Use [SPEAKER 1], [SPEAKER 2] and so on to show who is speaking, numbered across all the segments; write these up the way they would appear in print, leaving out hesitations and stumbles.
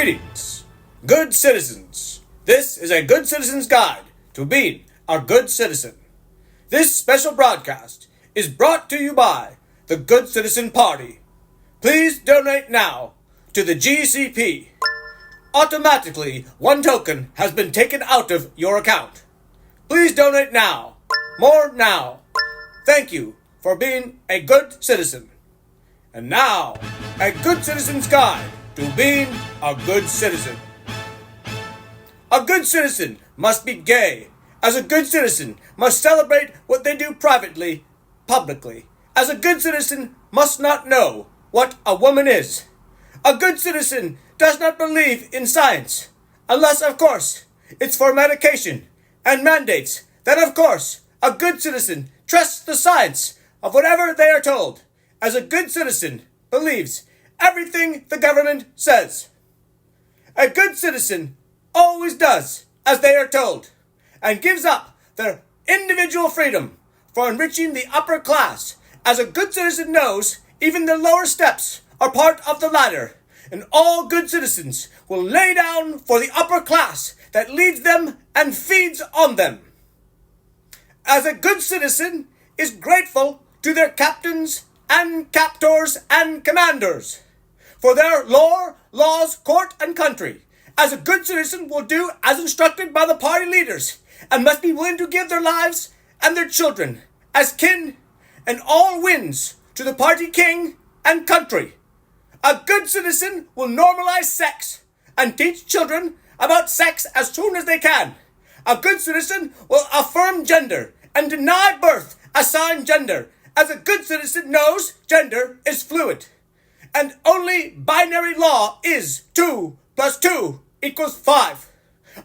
[SPEAKER 1] Greetings, good citizens. This is a good citizen's guide to being a good citizen. This special broadcast is brought to you by the Good Citizen Party. Please donate now to the GCP. Automatically, 1 token has been taken out of your account. Please donate now. More now. Thank you for being a good citizen. And now, a good citizen's guide to being a good citizen. A good citizen must be gay, as a good citizen must celebrate what they do privately, publicly, as a good citizen must not know what a woman is. A good citizen does not believe in science, unless, of course, it's for medication, and mandates that, of course, a good citizen trusts the science of whatever they are told, as a good citizen believes everything the government says. A good citizen always does as they are told, and gives up their individual freedom for enriching the upper class, as a good citizen knows even the lower steps are part of the ladder, and all good citizens will lay down for the upper class that leads them and feeds on them. As a good citizen is grateful to their captains and captors and commanders for their lore, laws, court, and country, as a good citizen will do as instructed by the party leaders, and must be willing to give their lives and their children as kin and all wins to the party king and country. A good citizen will normalize sex and teach children about sex as soon as they can. A good citizen will affirm gender and deny birth assigned gender, as a good citizen knows gender is fluid, and only binary law is 2 + 2 = 5.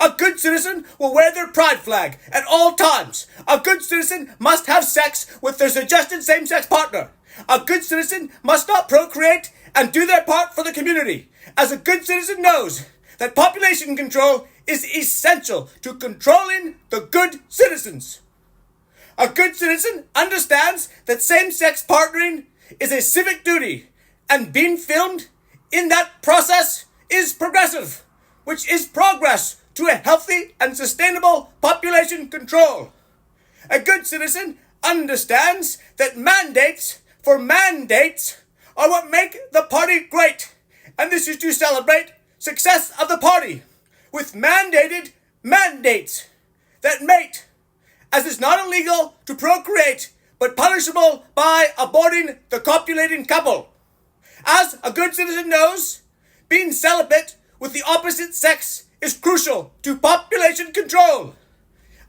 [SPEAKER 1] A good citizen will wear their pride flag at all times. A good citizen must have sex with their suggested same-sex partner. A good citizen must not procreate and do their part for the community, as a good citizen knows that population control is essential to controlling the good citizens. A good citizen understands that same-sex partnering is a civic duty, and being filmed in that process is progressive, which is progress to a healthy and sustainable population control. A good citizen understands that mandates for mandates are what make the party great, and this is to celebrate success of the party with mandated mandates that mate, as it's not illegal to procreate, but punishable by aborting the copulating couple. As a good citizen knows, being celibate with the opposite sex is crucial to population control.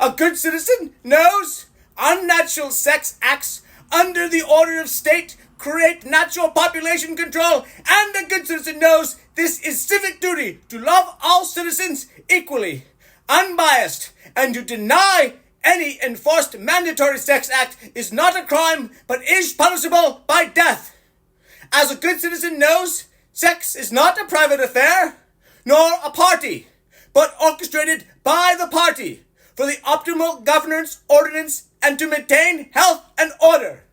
[SPEAKER 1] A good citizen knows unnatural sex acts under the order of state create natural population control, and a good citizen knows this is civic duty to love all citizens equally, unbiased, and to deny any enforced mandatory sex act is not a crime, but is punishable by death. As a good citizen knows, sex is not a private affair, nor a party, but orchestrated by the party for the optimal governance, ordinance, and to maintain health and order.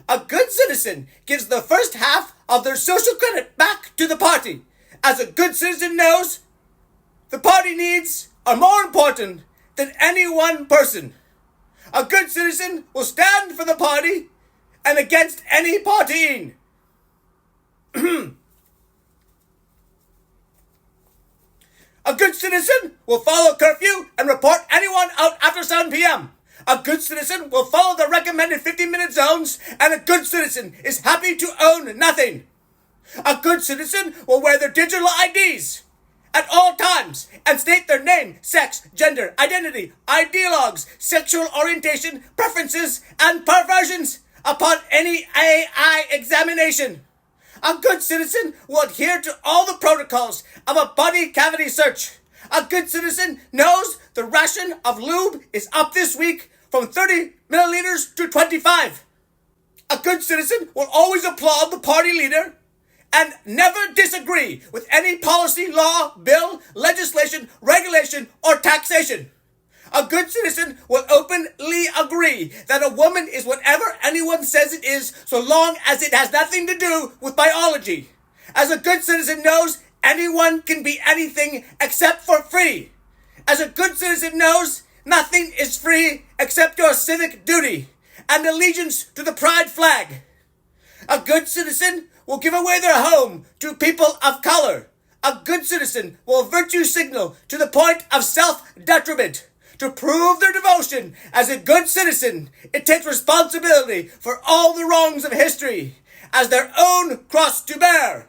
[SPEAKER 1] A good citizen gives the first half of their social credit back to the party, as a good citizen knows the party needs are more important than any one person. A good citizen will stand for the party and against any partying. A good citizen will follow curfew and report anyone out after 7 p.m. A good citizen will follow the recommended 15-minute zones, and a good citizen is happy to own nothing. A good citizen will wear their digital IDs at all times and state their name, sex, gender, identity, ideologues, sexual orientation, preferences, and perversions upon any AI examination. A good citizen will adhere to all the protocols of a body cavity search. A good citizen knows the ration of lube is up this week from 30 milliliters to 25. A good citizen will always applaud the party leader and never disagree with any policy, law, bill, legislation, regulation, or taxation. A good citizen will openly agree that a woman is whatever anyone says it is, so long as it has nothing to do with biology. As a good citizen knows, anyone can be anything except for free. As a good citizen knows, nothing is free except your civic duty and allegiance to the pride flag. A good citizen will give away their home to people of color. A good citizen will virtue signal to the point of self-detriment. To prove their devotion as a good citizen, it takes responsibility for all the wrongs of history as their own cross to bear.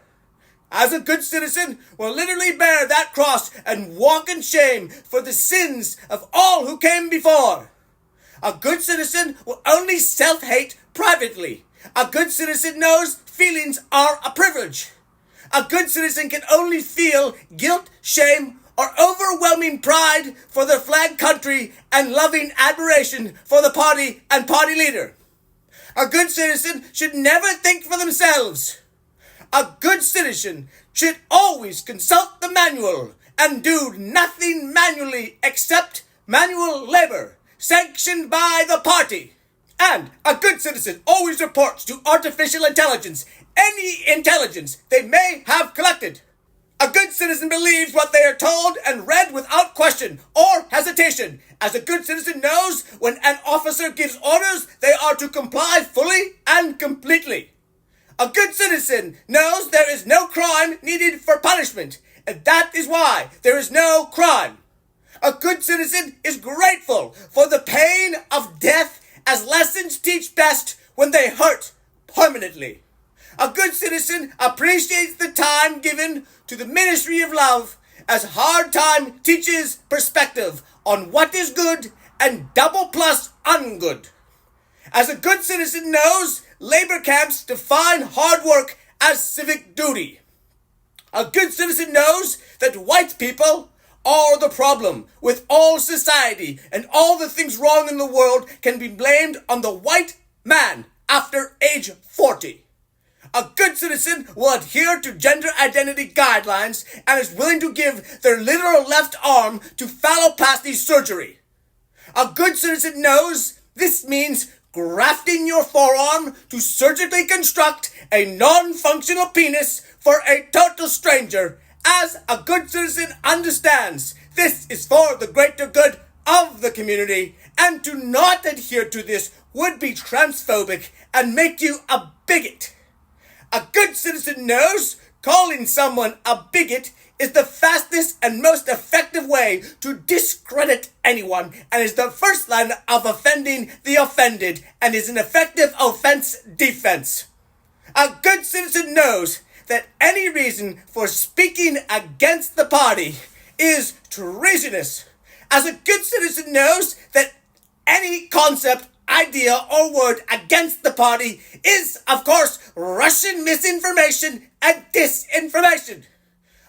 [SPEAKER 1] As a good citizen will literally bear that cross and walk in shame for the sins of all who came before. A good citizen will only self-hate privately. A good citizen knows feelings are a privilege. A good citizen can only feel guilt, shame, or overwhelming pride for their flag country and loving admiration for the party and party leader. A good citizen should never think for themselves. A good citizen should always consult the manual and do nothing manually except manual labor sanctioned by the party. And a good citizen always reports to artificial intelligence any intelligence they may have collected. A good citizen believes what they are told and read without question or hesitation, as a good citizen knows when an officer gives orders, they are to comply fully and completely. A good citizen knows there is no crime needed for punishment, and that is why there is no crime. A good citizen is grateful for the pain of death, as lessons teach best when they hurt permanently. A good citizen appreciates the time given to the ministry of love, as hard time teaches perspective on what is good and double plus ungood. As a good citizen knows, labor camps define hard work as civic duty. A good citizen knows that white people are the problem with all society, and all the things wrong in the world can be blamed on the white man after age 40. A good citizen will adhere to gender identity guidelines and is willing to give their literal left arm to phalloplasty surgery. A good citizen knows this means grafting your forearm to surgically construct a non-functional penis for a total stranger. As a good citizen understands, this is for the greater good of the community, and to not adhere to this would be transphobic and make you a bigot. A good citizen knows calling someone a bigot is the fastest and most effective way to discredit anyone, and is the first line of offending the offended, and is an effective offense defense. A good citizen knows that any reason for speaking against the party is treasonous. As a good citizen knows that any concept, idea, or word against the party is, of course, Russian misinformation and disinformation.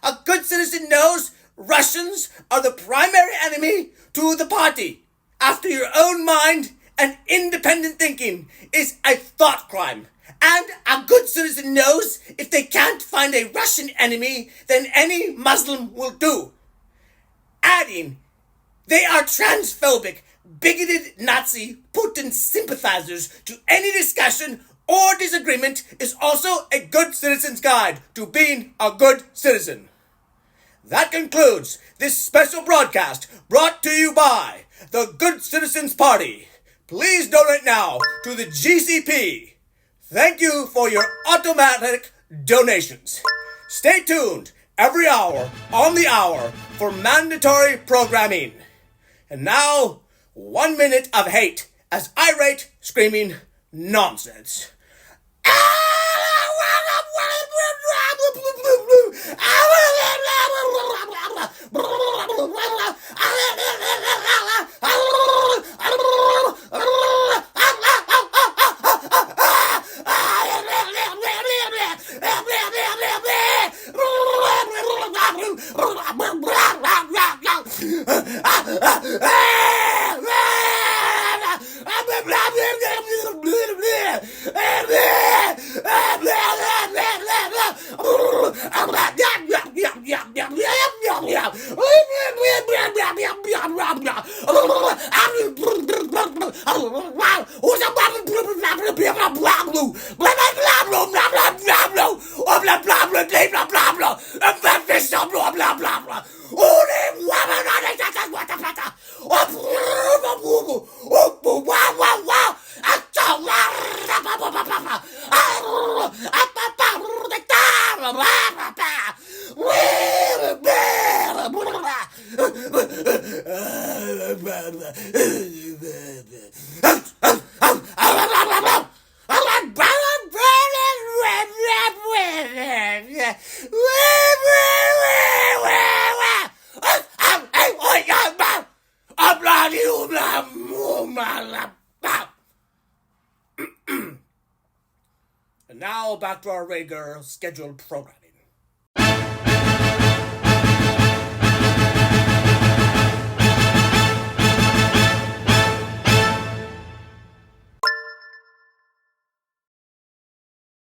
[SPEAKER 1] A good citizen knows Russians are the primary enemy to the party. After your own mind and independent thinking is a thought crime. And a good citizen knows if they can't find a Russian enemy, then any Muslim will do. Adding, they are transphobic, bigoted Nazi Putin sympathizers to any discussion or disagreement is also a good citizen's guide to being a good citizen. That concludes this special broadcast brought to you by the Good Citizens Party. Please donate now to the GCP. Thank you for your automatic donations. Stay tuned every hour on the hour for mandatory programming. And now, 1 minute of hate as irate, screaming nonsense. And now back to our regular scheduled programming.